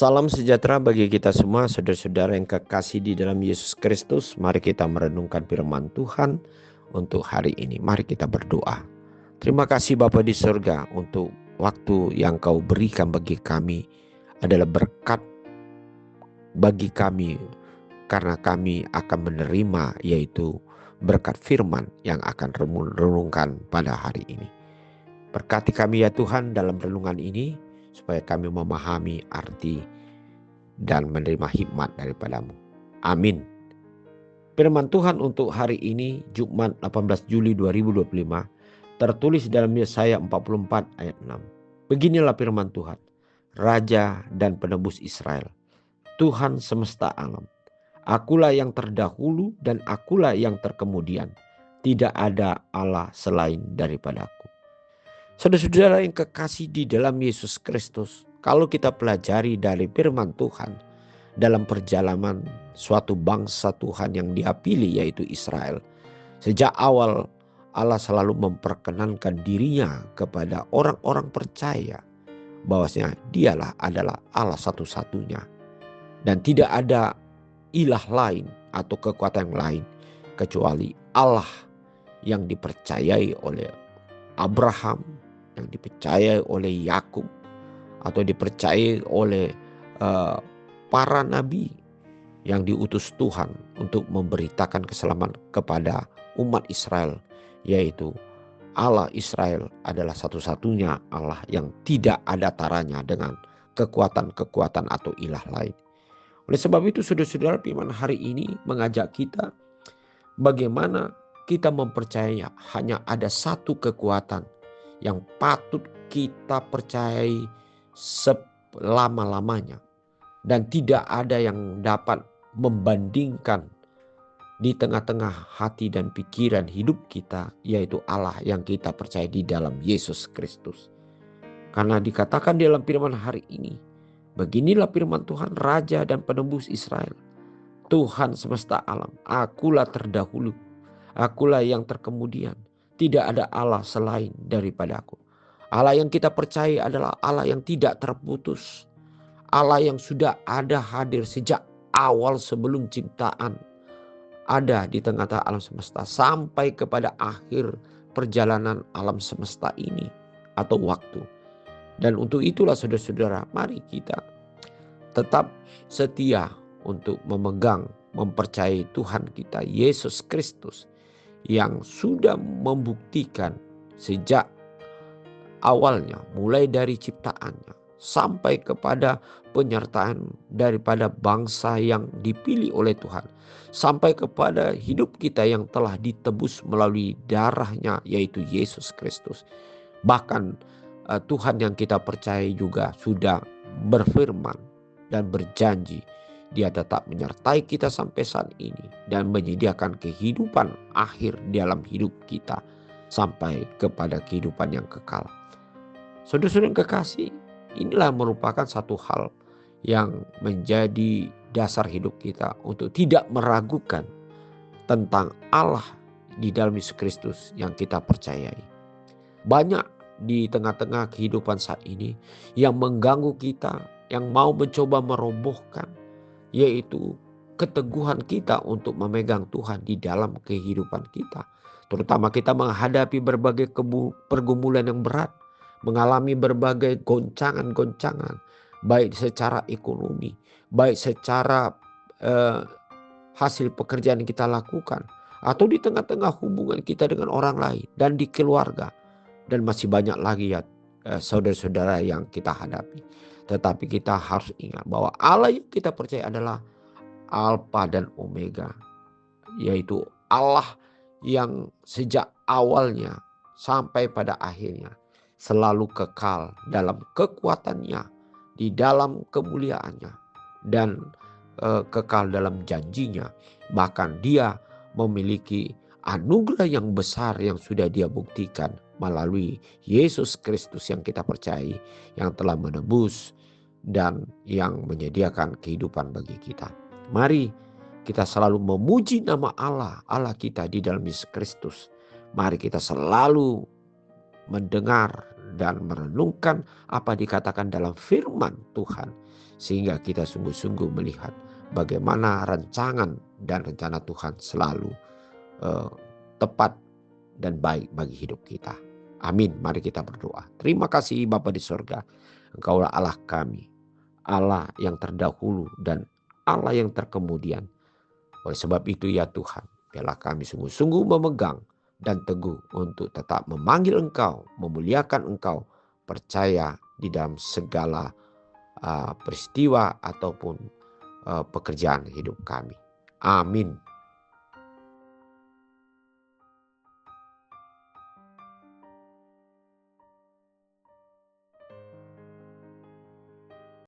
Salam sejahtera bagi kita semua, saudara-saudara yang kekasih di dalam Yesus Kristus. Mari kita merenungkan firman Tuhan untuk hari ini. Mari kita berdoa. Terima kasih Bapa di surga untuk waktu yang Kau berikan bagi kami adalah berkat bagi kami, karena kami akan menerima yaitu berkat firman yang akan renungkan pada hari ini. Berkati kami ya Tuhan dalam renungan ini, supaya kami memahami arti dan menerima hikmat daripada-Mu. Amin. Firman Tuhan untuk hari ini, Jumat 18 Juli 2025, tertulis dalam Yesaya 44 ayat 6. Beginilah firman Tuhan, Raja dan Penebus Israel, Tuhan semesta alam. Akulah yang terdahulu dan akulah yang terkemudian. Tidak ada Allah selain daripadaku. Saudara-saudara yang kekasih di dalam Yesus Kristus, kalau kita pelajari dari firman Tuhan dalam perjalanan suatu bangsa Tuhan yang Dia pilih, yaitu Israel, sejak awal Allah selalu memperkenankan dirinya kepada orang-orang percaya bahwasanya Dialah adalah Allah satu-satunya dan tidak ada ilah lain atau kekuatan yang lain kecuali Allah yang dipercayai oleh Abraham, yang dipercayai oleh Yakub, atau dipercayai oleh para nabi yang diutus Tuhan untuk memberitakan keselamatan kepada umat Israel, yaitu Allah Israel adalah satu-satunya Allah yang tidak ada taranya dengan kekuatan-kekuatan atau ilah lain. Oleh sebab itu saudara-saudara, firman hari ini mengajak kita bagaimana kita mempercayai hanya ada satu kekuatan yang patut kita percayai selama-lamanya. Dan tidak ada yang dapat membandingkan di tengah-tengah hati dan pikiran hidup kita, yaitu Allah yang kita percaya di dalam Yesus Kristus. Karena dikatakan dalam firman hari ini, beginilah firman Tuhan, Raja dan Penebus Israel, Tuhan semesta alam, akulah terdahulu, akulah yang terkemudian. Tidak ada Allah selain daripadaku. Allah yang kita percaya adalah Allah yang tidak terputus. Allah yang sudah ada hadir sejak awal sebelum ciptaan. Ada di tengah-tengah alam semesta sampai kepada akhir perjalanan alam semesta ini atau waktu. Dan untuk itulah saudara-saudara, mari kita tetap setia untuk memegang, mempercayai Tuhan kita Yesus Kristus yang sudah membuktikan sejak awalnya, mulai dari ciptaannya sampai kepada penyertaan daripada bangsa yang dipilih oleh Tuhan, sampai kepada hidup kita yang telah ditebus melalui darahnya, yaitu Yesus Kristus. Bahkan Tuhan yang kita percaya juga sudah berfirman dan berjanji Dia tetap menyertai kita sampai saat ini dan menyediakan kehidupan akhir dalam hidup kita sampai kepada kehidupan yang kekal. Saudara-saudara yang kekasih, inilah merupakan satu hal yang menjadi dasar hidup kita untuk tidak meragukan tentang Allah di dalam Yesus Kristus yang kita percayai. Banyak di tengah-tengah kehidupan saat ini yang mengganggu kita, yang mau mencoba merobohkan, yaitu keteguhan kita untuk memegang Tuhan di dalam kehidupan kita. Terutama kita menghadapi berbagai pergumulan yang berat, mengalami berbagai goncangan-goncangan, baik secara ekonomi, baik secara hasil pekerjaan yang kita lakukan, atau di tengah-tengah hubungan kita dengan orang lain dan di keluarga, dan masih banyak lagi ya saudara-saudara yang kita hadapi. Tetapi kita harus ingat bahwa Allah yang kita percaya adalah Alfa dan Omega, yaitu Allah yang sejak awalnya sampai pada akhirnya selalu kekal dalam kekuatannya, di dalam kemuliaannya, dan kekal dalam janjinya. Bahkan Dia memiliki anugerah yang besar yang sudah Dia buktikan melalui Yesus Kristus yang kita percayai, yang telah menebus dan yang menyediakan kehidupan bagi kita. Mari kita selalu memuji nama Allah, Allah kita di dalam Yesus Kristus. Mari kita selalu mendengar dan merenungkan apa dikatakan dalam firman Tuhan, sehingga kita sungguh-sungguh melihat bagaimana rancangan dan rencana Tuhan selalu tepat dan baik bagi hidup kita. Amin. Mari kita berdoa. Terima kasih Bapa di sorga. Engkaulah Allah kami, Allah yang terdahulu dan Allah yang terkemudian. Oleh sebab itu ya Tuhan, biarlah kami sungguh-sungguh memegang dan teguh untuk tetap memanggil Engkau, memuliakan Engkau, percaya di dalam segala peristiwa ataupun pekerjaan hidup kami. Amin.